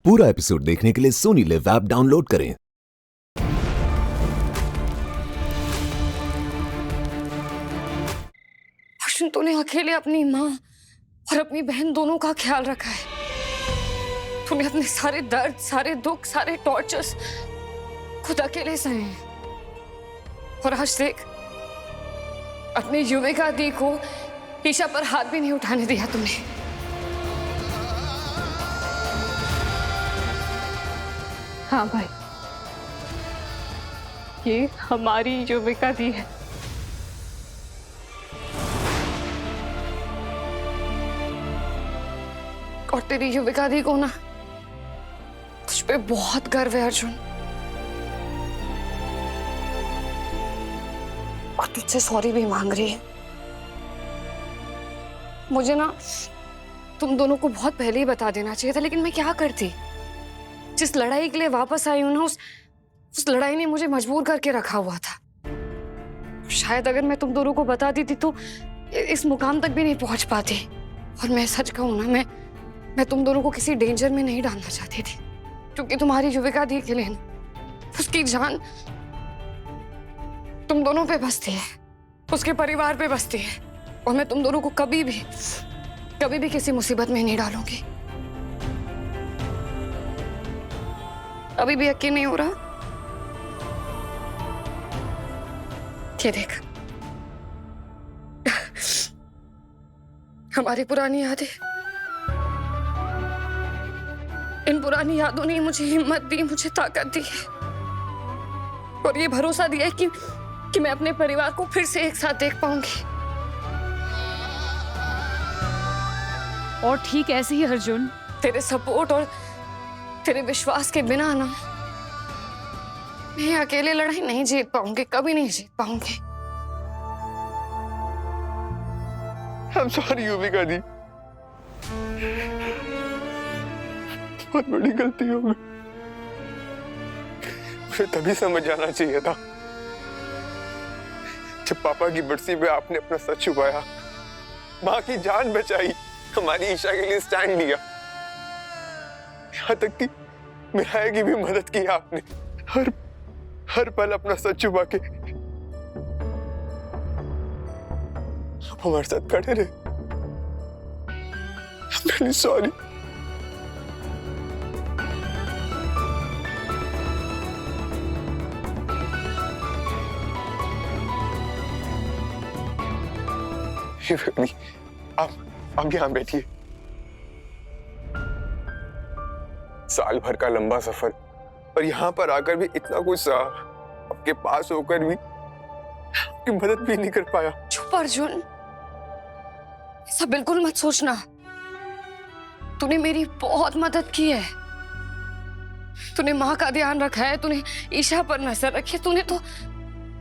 पूरा एपिसोड देखने के लिए सोनी लिव ऐप डाउनलोड करें। अर्जुन, तूने अकेले अपनी माँ और अपनी बहन दोनों का ख्याल रखा है। तूने अपने सारे दर्द, सारे दुख, सारे टॉर्चर्स खुद अकेले सहे हैं। और आज देख, अपनी युविका दी को ईशा पर हाथ भी नहीं उठाने दिया तुमने। हाँ भाई, ये हमारी युविका दी है। और तेरी युविका दी को ना तुझ पे बहुत गर्व है अर्जुन, और तुझसे सॉरी भी मांग रही है। मुझे ना तुम दोनों को बहुत पहले ही बता देना चाहिए था, लेकिन मैं क्या करती। जिस लड़ाई के लिए वापस आई हूं ना, उस लड़ाई ने मुझे मजबूर करके रखा हुआ था। शायद अगर मैं तुम दोनों को बता देती तो इस मुकाम तक भी नहीं पहुंच पाती। और मैं सच कहूं ना, मैं तुम दोनों को किसी डेंजर में नहीं डालना चाहती थी, क्योंकि तुम्हारी युविका दी के लिए उसकी जान तुम दोनों पे बसती है, उसके परिवार पे बसती है। और मैं तुम दोनों को कभी भी किसी मुसीबत में नहीं डालूंगी। अभी भी यकीन नहीं हो रहा? ये देख, हमारी पुरानी यादें, इन पुरानी यादों ने मुझे हिम्मत दी, मुझे ताकत दी है, और ये भरोसा दिया है कि मैं अपने परिवार को फिर से एक साथ देख पाऊंगी। और ठीक ऐसे ही अर्जुन, तेरे सपोर्ट और तेरे विश्वास के बिना ना मैं अकेले लड़ाई नहीं जीत पाऊंगी, कभी नहीं जीत पाऊंगी। I'm sorry युविका दी, बहुत बड़ी गलती हो गई। मुझे तभी समझ आना चाहिए था जब पापा की बरसी में आपने अपना सच छुपाया, माँ की जान बचाई, हमारी ईशा के लिए स्टैंड लिया, यहाँ तक कि मिराया की भी मदद की आपने। हर पल अपना सच छुपा के आप हमारे साथ खड़े रहे। I'm really sorry। आप यहाँ बैठिए। साल भर का लंबा सफर, और यहाँ पर आकर भी इतना कुछ सहा, आपके पास होकर भी आपकी मदद भी नहीं कर पाया। चुप अर्जुन, ऐसा बिल्कुल मत सोचना। तूने मेरी बहुत मदद की है, तूने माँ का ध्यान रखा है, तूने ईशा पर नजर रखी है, तूने तो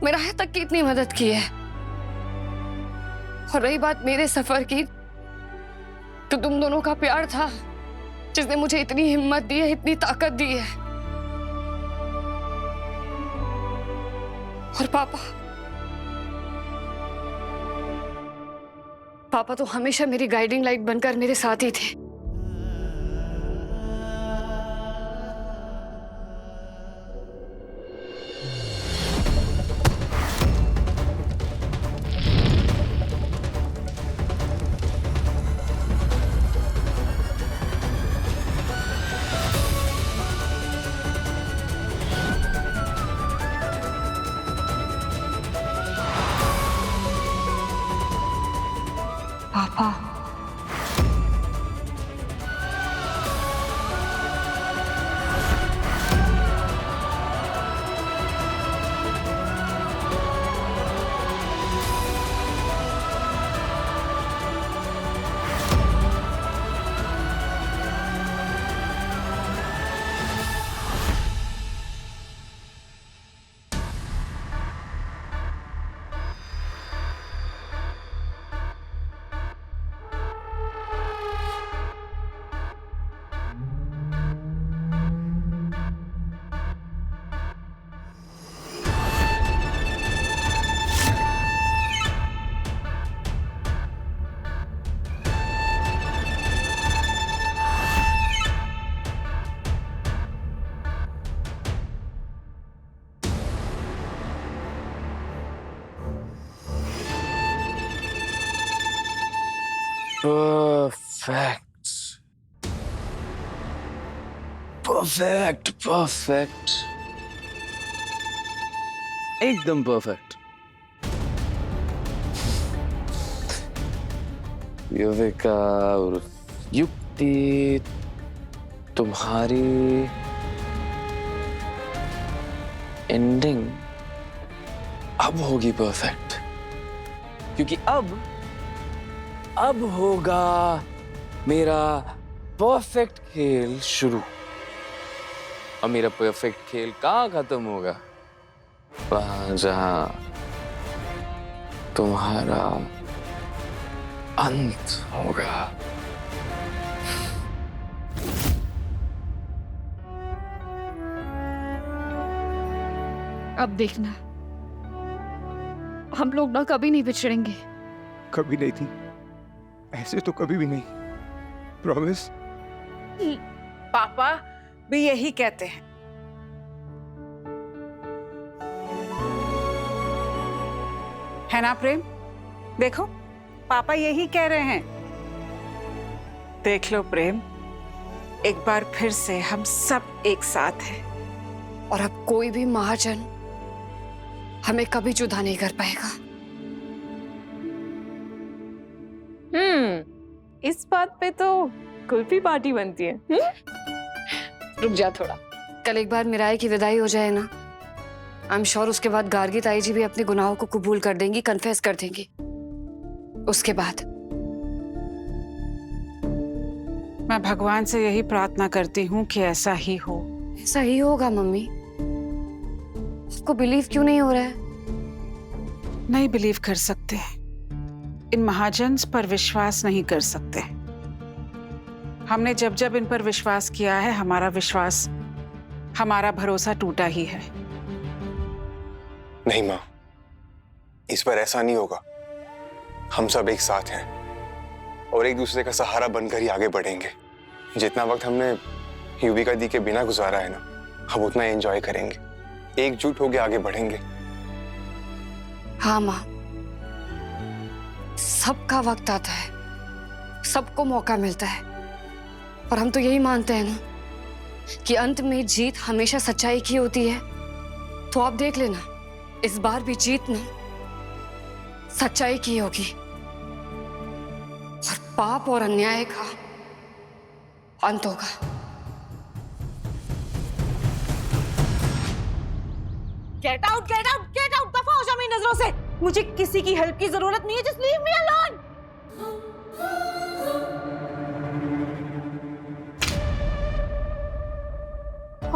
मेरा तक की इतनी मदद की है। और रही बात मेरे सफर की, तो तुम दोनों का प्यार था जिसने मुझे इतनी हिम्मत दी है, इतनी ताकत दी है। और पापा तो हमेशा मेरी गाइडिंग लाइट बनकर मेरे साथ ही थे। पापा, परफेक्ट, परफेक्ट, परफेक्ट, एकदम परफेक्ट। युविका और युक्ति, तुम्हारी एंडिंग अब होगी परफेक्ट, क्योंकि अब होगा मेरा परफेक्ट खेल शुरू। और मेरा परफेक्ट खेल कहाँ खत्म होगा? वहां जहां तुम्हारा अंत होगा। अब देखना, हम लोग ना कभी नहीं बिछड़ेंगे। कभी नहीं थी, ऐसे तो कभी भी नहीं। प्रॉमिस। पापा भी यही कहते हैं। है ना प्रेम? देखो, पापा यही कह रहे हैं। देख लो प्रेम, एक बार फिर से हम सब एक साथ हैं। और अब कोई भी महाजन हमें कभी जुदा नहीं कर पाएगा। इस बात पे तो कुल्फी पार्टी बनती है। रुक जा थोड़ा, कल एक बार मिराई की विदाई हो जाए ना, आई एम श्योर उसके बाद गार्गी ताई जी भी अपने गुनाहों को कबूल कर देंगी, कन्फेस कर देंगी। उसके बाद मैं भगवान से यही प्रार्थना करती हूँ कि ऐसा ही हो। ऐसा ही होगा मम्मी। आपको बिलीव क्यों नहीं हो रहा है? नहीं बिलीव कर सकते, इन महाजन्स पर विश्वास नहीं कर सकते। हमने जब जब इन पर विश्वास किया है, हमारा भरोसा टूटा ही है। नहीं माँ, इस बार ऐसा नहीं होगा। हम सब एक साथ हैं और एक दूसरे का सहारा बनकर ही आगे बढ़ेंगे। जितना वक्त हमने युविका दी के बिना गुजारा है ना, हम उतना एंजॉय करेंगे। एकजुट होकर आगे बढ़ेंगे। हाँ माँ, सबका वक्त आता है, सबको मौका मिलता है, और हम तो यही मानते हैं ना कि अंत में जीत हमेशा सच्चाई की होती है। तो आप देख लेना, इस बार भी जीत ना सच्चाई की होगी और पाप और अन्याय का अंत होगा। Get out, get out, get out! दफा हो जा मेरी नजरों से। मुझे किसी की हेल्प की जरूरत नहीं है। Just leave me alone.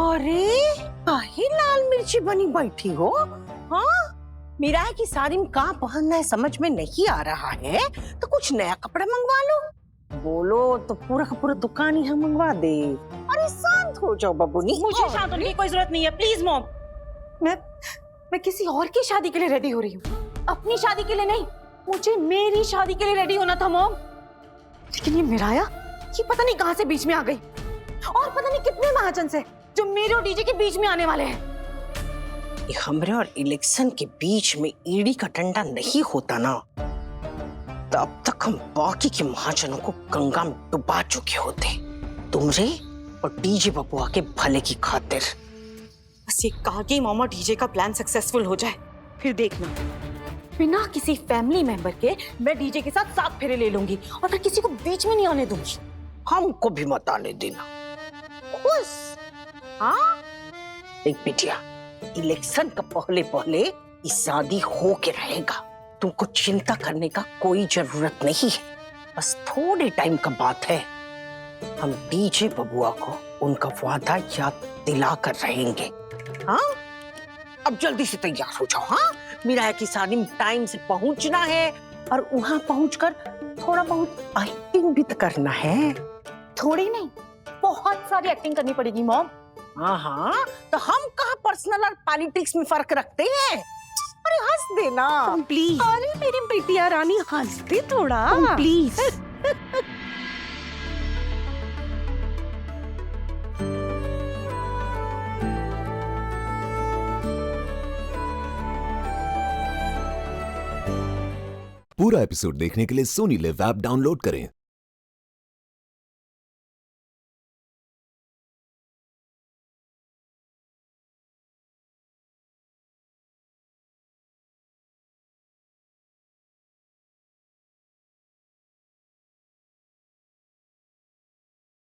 अरे काहे लाल मिर्ची बनी बैठी हो? हाँ, मिराई की साड़ी में कहाँ पहनना है समझ में नहीं आ रहा है, तो कुछ नया कपड़ा मंगवा लो। बोलो तो पूरा का पूरा दुकान ही हम मंगवा दे। अरे शांत हो जाओ बबुनी। मुझे शांत होने की कोई जरूरत नहीं है, प्लीज मॉम। मैं किसी और की शादी के लिए रेडी हो रही हूँ, अपनी शादी के लिए नहीं। मुझे मेरी शादी के लिए रेडी होना था मॉम। लेकिन ये मिराया, ये पता नहीं कहाँ से बीच में आ गई, और पता नहीं कितने महाजन से जो मेरे और डीजे के बीच में आने वाले हैं। ये हमरे और इलेक्शन के बीच में ईडी का डंडा नहीं होता ना, तो अब तक हम बाकी के महाजनों को गंगा में डुबा चुके होते, तुमरे और डीजे बबुआ के भले की खातिर। बस ये कागी मामा डीजे का प्लान सक्सेसफुल हो जाए, फिर देखना बिना किसी फैमिली मेंबर के मैं डीजे के साथ 7 फेरे ले लूंगी और फिर किसी को बीच में नहीं आने दूंगी। हमको भी मत आने देना। खुश? हाँ? एक बिटिया, इलेक्शन का पहले पहले ये शादी हो के रहेगा। तुमको चिंता करने का कोई जरूरत नहीं है। बस थोड़े टाइम का बात है, हम डीजे बबुआ को उनका वादा याद दिला कर रहेंगे। हाँ, अब जल्दी से तैयार हो जाओ। हाँ, मिराया की शादी में टाइम से पहुंचना है और वहां पहुंचकर थोड़ा बहुत एक्टिंग भी तो करना है। थोड़ी नहीं, बहुत सारी एक्टिंग करनी पड़ेगी मॉम। हाँ हाँ, तो हम कहाँ पर्सनल और पॉलिटिक्स में फर्क रखते हैं। अरे हंस देना प्लीज। अरे मेरी बिटिया रानी, हंस दे थोड़ा प्लीज। पूरा एपिसोड देखने के लिए सोनी लिव ऐप डाउनलोड करें